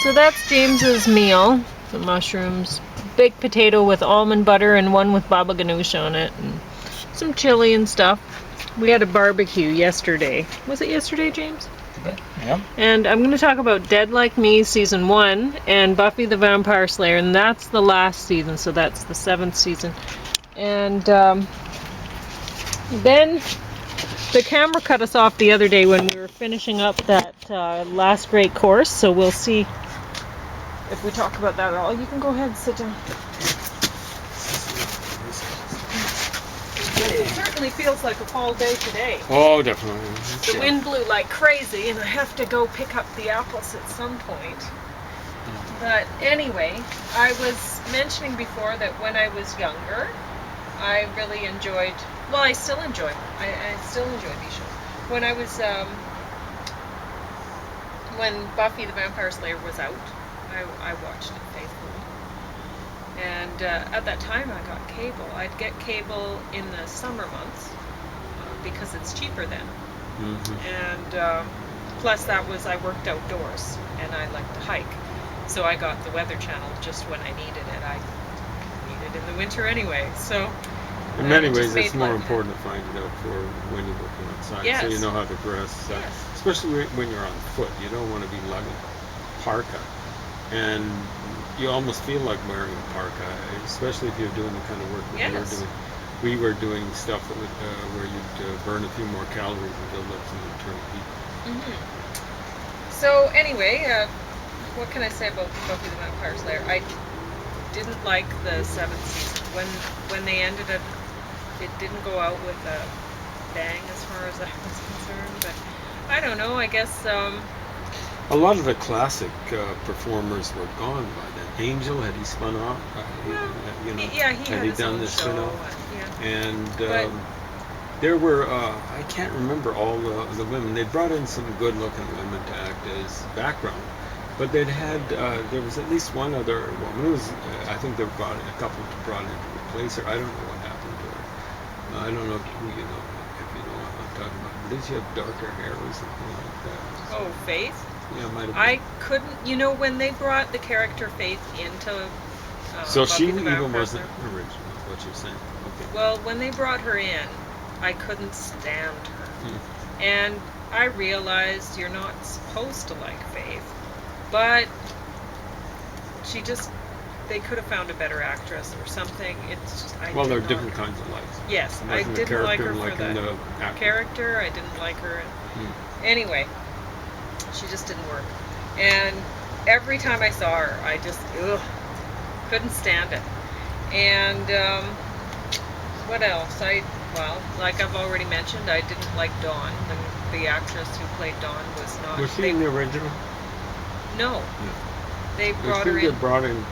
So that's James's meal. The mushrooms, baked potato with almond butter and one with baba ganoush on it, and some chili and stuff. We had a barbecue yesterday. Was it yesterday, James? Yeah. And I'm going to talk about Dead Like Me Season 1 and Buffy the Vampire Slayer, and that's the last season, so that's the 7th season. And then the camera cut us off the other day when we were finishing up that last great course, so we'll see if we talk about that at all. You can go ahead and sit down. It certainly feels like a fall day today. Oh, definitely. The wind blew like crazy, and I have to go pick up the apples at some point. But anyway, I was mentioning before that when I was younger, I really enjoyed, well, I still enjoy these shows. When I was, when Buffy the Vampire Slayer was out, I watched it faithfully. And at that time I got cable. I'd get cable in the summer months because it's cheaper then. And plus that was, I worked outdoors and I liked to hike. So I got the Weather Channel just when I needed it. I need it in the winter anyway. So in many ways it's more important to find it out for when you're working outside. Yes. So you know how to dress. Yes. Especially when you're on foot. You don't want to be lugging parka. And you almost feel like wearing a parka, especially if you're doing the kind of work that we were doing stuff that would, where you'd burn a few more calories and build up some internal heat. So anyway, what can I say about Buffy the Vampire Slayer? I didn't like the 7th season. When they ended it didn't go out with a bang as far as I was concerned. But I don't know. I guess. A lot of the classic performers were gone by then. Angel, had he spun off? Had he done this spin-off? And there were, I can't remember all the women. They brought in some good-looking women to act as background. But they'd had, there was at least one other woman. It was, I think they brought in a couple brought in to replace her. I don't know what happened to her. I don't know if you know what I'm talking about. Did she have darker hair or something like that? Oh, Faith? Yeah, might have been. I couldn't, when they brought the character Faith into so Buffy she the even Vampire wasn't Slayer. original, is what you're saying. Okay. Well, when they brought her in, I couldn't stand her. And I realized you're not supposed to like Faith, but they could have found a better actress or something. It's just, there are different kinds of likes. Yes, I didn't like her for the character. I didn't like her. Anyway, she just didn't work. And every time I saw her, I just couldn't stand it. And what else? Like I've already mentioned, I didn't like Dawn. The actress who played Dawn was not. Was she in the original? No. They brought her in. They brought in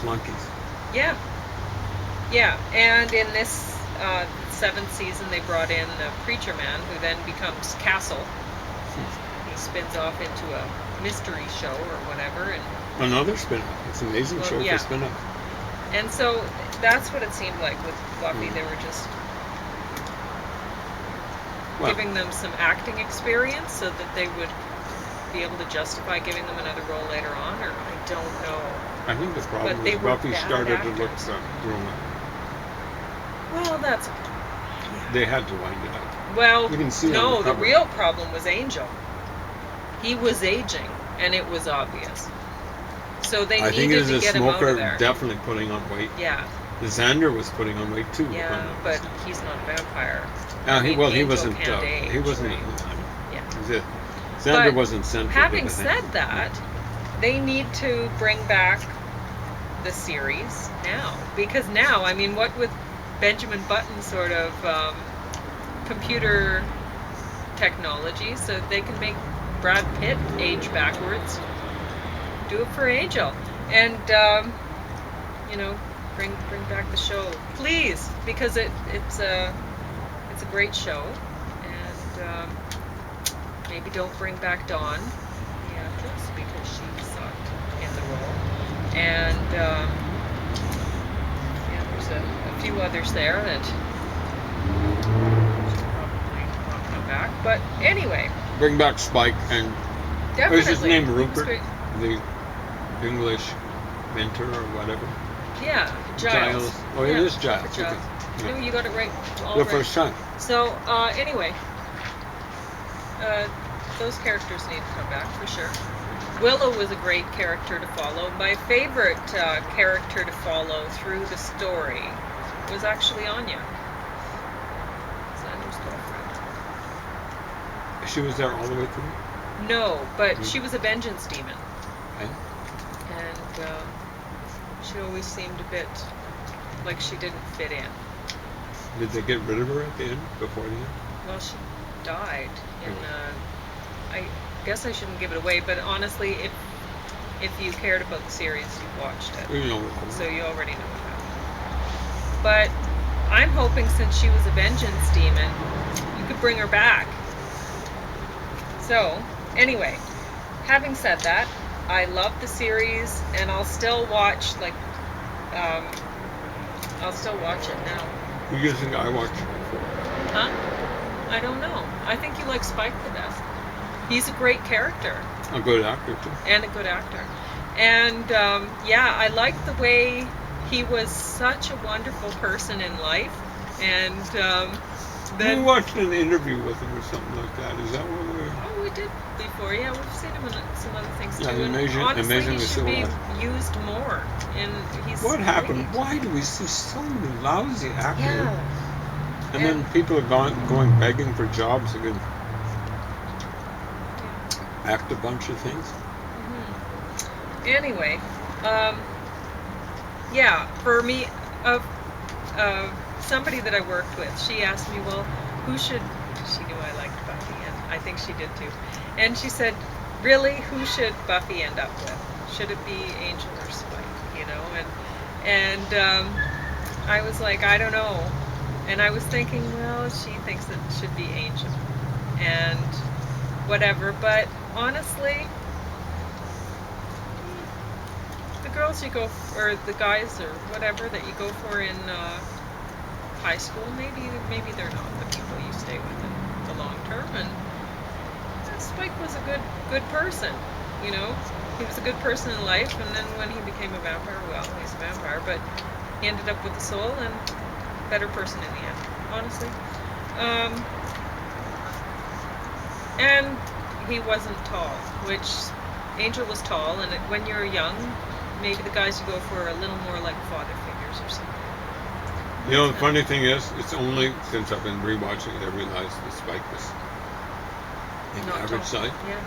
flunkies. Yeah. And in this 7th season, they brought in the preacher man, who then becomes Castle. He spins off into a mystery show or whatever, and another spin-off. It's an amazing show for spin-off. And so that's what it seemed like with Buffy. They were just giving them some acting experience so that they would be able to justify giving them another role later on, or I don't know. I think the problem was Buffy started to look grown up. Well, that's they had to wind it up. Well, you can see the real problem was Angel. He was aging, and it was obvious. So they needed to get him out of there. I think it was a smoker definitely putting on weight. Yeah. Xander was putting on weight too. Yeah, but he's not a vampire. He wasn't. He wasn't. Yeah. Xander wasn't central. Having said that, they need to bring back the series now, because now, what with Benjamin Button sort of computer technology, so they can make Brad Pitt age backwards. Do it for Angel, and bring back the show, please, because it's a great show, and maybe don't bring back Dawn, the actress, because she sucked in the role, and there's a few others there that should probably not come back, but anyway. Bring back Spike and Definitely. Is his name He was Rupert? great. The English mentor or whatever? Yeah, Giles. Oh, yeah, it is Giles. Rupert Okay. Giles. Yeah. No, you got it right. All The right. first time. So, anyway, those characters need to come back for sure. Willow was a great character to follow. My favorite character to follow through the story was actually Anya, Sandra's girlfriend. She was there all the way through? No, but she was a vengeance demon. Okay. And she always seemed a bit like she didn't fit in. Did they get rid of her at the end, before the end? Well, she died in. I guess I shouldn't give it away, but honestly, if you cared about the series, you watched it, You know. so you already know what happened. But I'm hoping, since she was a vengeance demon, you could bring her back. So, anyway, having said that, I love the series, and I'll still watch I'll still watch it now. Who do you think I watched? Huh? I don't know. I think you like Spike the best. He's a great character. A good actor, too. And a good actor. And, yeah, I liked the way he was such a wonderful person in life. And then... We watched an interview with him or something like that. Is that what we were... Oh, we did before. Yeah, we've seen him in some other things, too. Yeah, And honestly, amazingly he should be civilized. used more. And he's What happened? great. Why do we see so many lousy actors? Yeah. And then people are going begging for jobs who can act a bunch of things. Mm-hmm. Anyway, yeah, for me, somebody that I worked with, she asked me, well, she knew I liked Buffy, and I think she did too. And she said, really, who should Buffy end up with? Should it be Angel or Spike, you know? And I was like, I don't know. And I was thinking, well, she thinks that it should be Angel. And whatever, but honestly, the girls you go for, or the guys or whatever that you go for in high school, maybe they're not the people you stay with in the long term. And Spike was a good person, you know. He was a good person in life, and then when he became a vampire, well, he's a vampire, but he ended up with a soul and better person in the end, honestly. And he wasn't tall, which Angel was tall, and when you're young, maybe the guys you go for are a little more like father figures or something. You know, the funny thing is, it's only since I've been rewatching it I realized that Spike was in the average size. Yeah.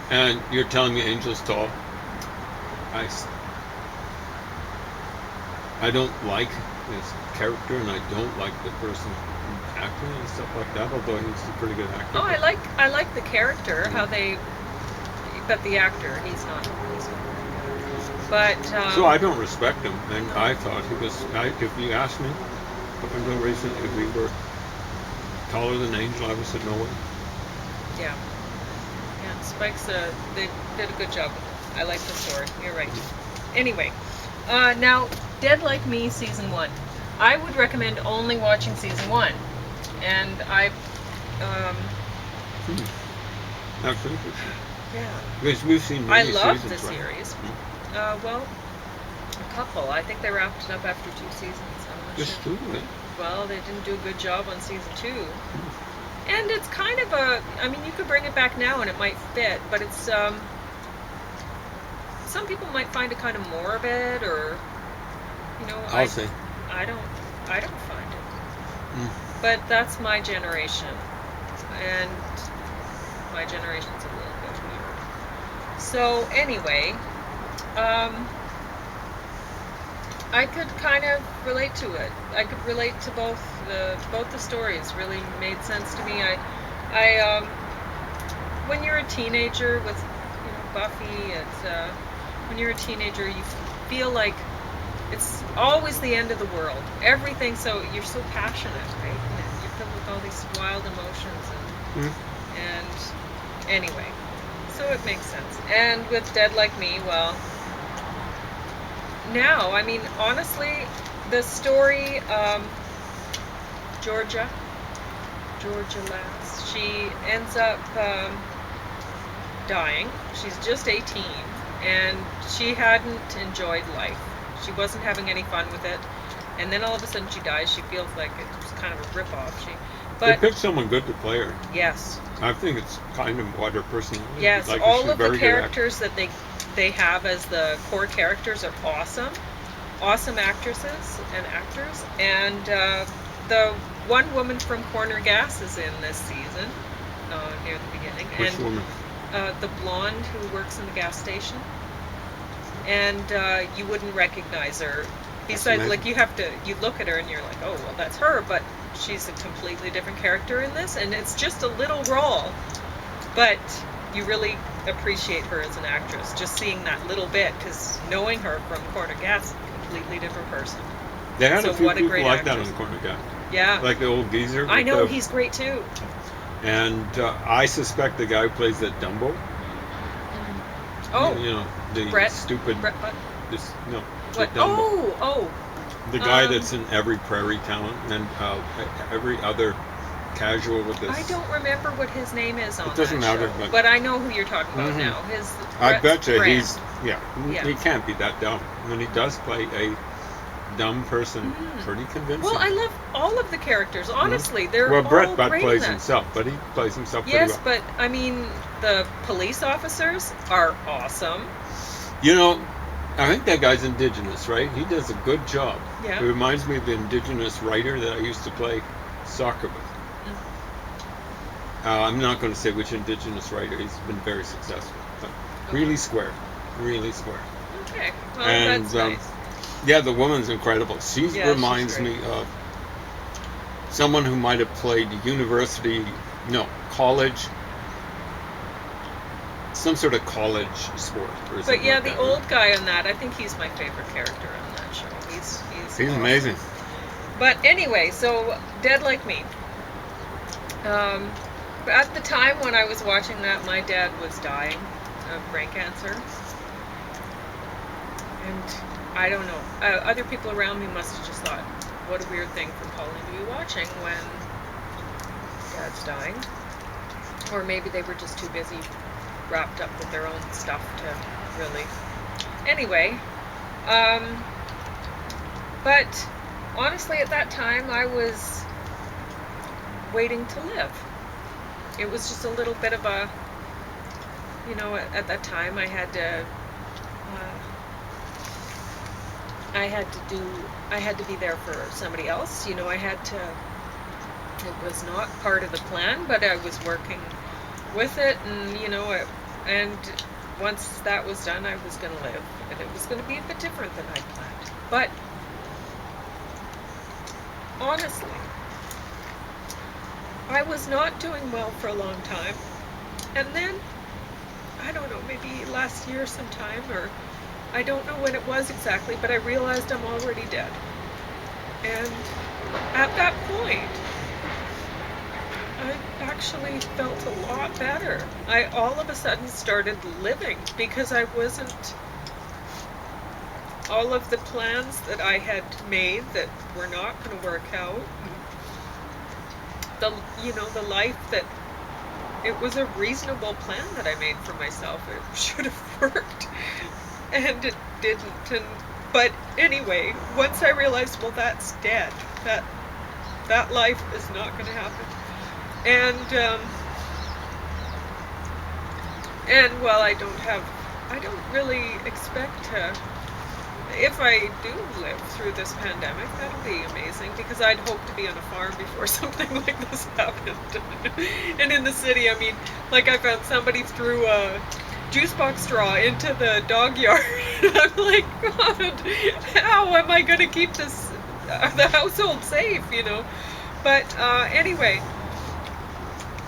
And you're telling me Angel's tall. I don't like his character, and I don't like the person acting and stuff like that, although he's a pretty good actor. Oh, I like the character, how they, but the actor, he's not. But so I don't respect him, and I thought he was. If you asked me, up until recent, if he were taller than Angel, I would have said no way. Yeah. Yeah, Spike's they did a good job with it. I like the story. You're right. Anyway, now Dead Like Me season 1. I would recommend only watching season 1, and That's interesting. yeah. Because we've seen I many love seasons, the right? series. Well, a couple. I think they wrapped it up after 2 seasons. I'm not Just sure. 2, right? Well, they didn't do a good job on season 2. And it's kind of I mean, you could bring it back now and it might fit, but it's, some people might find it kind of morbid, or, you know, I'll say. I don't find it. Mm. But that's my generation. And my generation's a little bit weird. So, anyway, I could kind of relate to it. I could relate to both the stories. Really made sense to me. I when you're a teenager with, you know, Buffy, it's when you're a teenager, you feel like it's always the end of the world. Everything, so you're so passionate, right? And you're filled with all these wild emotions and anyway, so it makes sense. And with Dead Like Me, well, now, I mean, honestly, the story, Georgia Lass, she ends up dying. She's just 18, and she hadn't enjoyed life. She wasn't having any fun with it. And then all of a sudden she dies. She feels like it was kind of a rip-off. They picked someone good to play her. Yes. I think it's kind of what her personality is. Yes, like all of the characters that they have as the core characters are awesome. Awesome actresses and actors. And the one woman from Corner Gas is in this season, near the beginning. Which woman? The blonde who works in the gas station. And you wouldn't recognize her. Besides, like, you look at her and you're like, oh, well, that's her, but she's a completely different character in this, and it's just a little role, but you really appreciate her as an actress, just seeing that little bit, because knowing her from Corner Gas, completely different person. They had a few people like that on the Corner Gas. Yeah. Like the old geezer. I know, he's great too. And I suspect the guy who plays that Dumbo. Oh. You know, the Brett, stupid... Brett what? No. What? Dumbo. Oh. The guy that's in every Prairie Town and every other casual with this. I don't remember what his name is on It doesn't that matter. show, but I know who you're talking about now. I bet you Grant. he's... Yeah, he can't be that dumb. When he does play a dumb person, pretty convincing. Well, I love all of the characters. Honestly, they're well, all Brett Butt great plays in that. himself, but he plays himself pretty Yes, well. but I mean, the police officers are awesome. You know, I think that guy's Indigenous, right? He does a good job. Yeah. It reminds me of the Indigenous writer that I used to play soccer with. I'm not going to say which Indigenous writer. He's been very successful, but really square. Okay, well, And that's nice. yeah, the woman's incredible. She reminds me of someone who might have played college, some sort of college sport. Or But yeah, like the that, old guy on that, I think he's my favorite character on that show. He's He's awesome. amazing. But anyway, so Dead Like Me. At the time when I was watching that, my dad was dying of brain cancer. And I don't know. Other people around me must have just thought, what a weird thing for Pauline to be watching when Dad's dying. Or maybe they were just too busy, wrapped up with their own stuff to really... Anyway, but honestly at that time I was waiting to live. It was just a little bit of a, you know, at that time I had to be there for somebody else. You know, it was not part of the plan, but I was working with it, and you know, and once that was done, I was going to live, and it was going to be a bit different than I planned. But honestly, I was not doing well for a long time, and then, I don't know, maybe last year sometime, or I don't know when it was exactly, but I realized I'm already dead. And at that point, I actually felt a lot better. I all of a sudden started living because I wasn't... All of the plans that I had made that were not going to work out, the life that... It was a reasonable plan that I made for myself. It should have worked. And it didn't. But anyway, once I realized, well, that's dead. That life is not going to happen. And well, I don't really expect to, if I do live through this pandemic, that'll be amazing, because I'd hope to be on a farm before something like this happened. And in the city, I mean, like I found somebody threw a juice box straw into the dog yard. I'm like, God, how am I going to keep the household safe, you know? But anyway.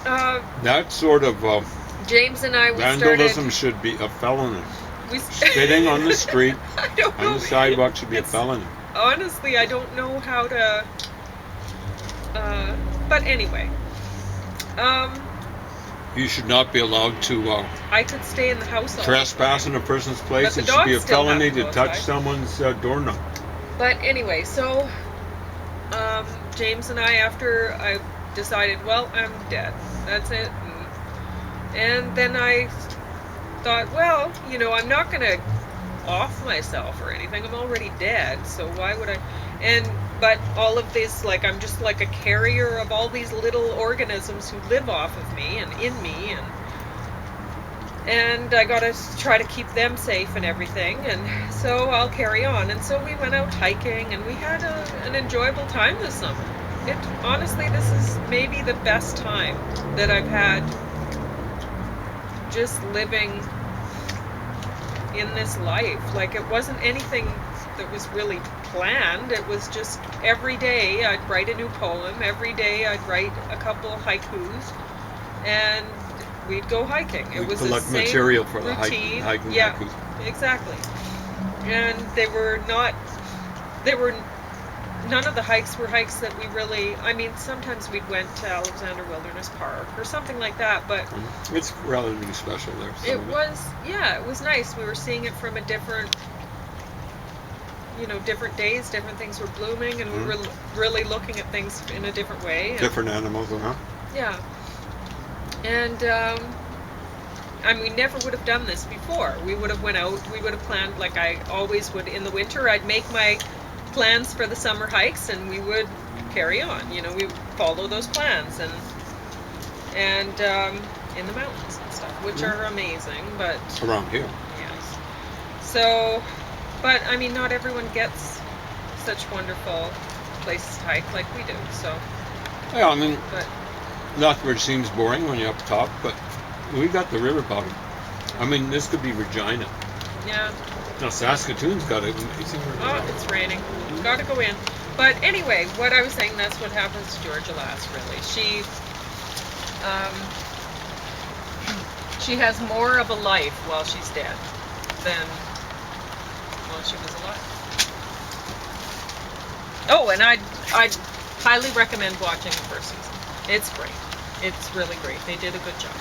That sort of James and I, vandalism should be a felony. Spitting on the street, on the sidewalk should be a felony. Honestly, I don't know how to... but anyway. You should not be allowed to I could stay in the house all trespass in a person's place. But It the should be a dogs still have felony to to go touch outside. someone's doorknob. But anyway, so James and I, after I decided, well, I'm dead. That's it. And then I thought, well, I'm not going to off myself or anything. I'm already dead, so why would I? But all of this, like, I'm just like a carrier of all these little organisms who live off of me and in me, and I gotta try to keep them safe and everything, and so I'll carry on. And so we went out hiking, and we had an enjoyable time this summer. Honestly, this is maybe the best time that I've had just living in this life. Like, it wasn't anything that was really planned. It was just every day I'd write a new poem. Every day I'd write a couple haikus, and we'd go hiking. It was the same material for the routine. hiking Yeah, haikus. exactly. And none of the hikes were hikes that we really, sometimes we'd went to Alexander Wilderness Park or something like that, but it's relatively special there. It was nice. We were seeing it from a different days, different things were blooming, and we were really looking at things in a different way. Different animals, huh? Yeah. And we never would have done this before. We would have went out, we would have planned, like I always would in the winter. I'd make my plans for the summer hikes, and we would carry on. We would follow those plans, and in the mountains and stuff, which are amazing, but around here. Yes. So, but not everyone gets such wonderful places to hike like we do. So. Yeah, But Lethbridge seems boring when you're up top, but we got the river bottom. This could be Regina. yeah. Now Saskatoon's got an amazing river bottom. Oh, it's raining. Got to go in. But anyway, what I was saying, that's what happens to Georgia Lass, really. She has more of a life while she's dead than while she was alive. Oh, and I'd highly recommend watching the first season. It's great. It's really great. They did a good job.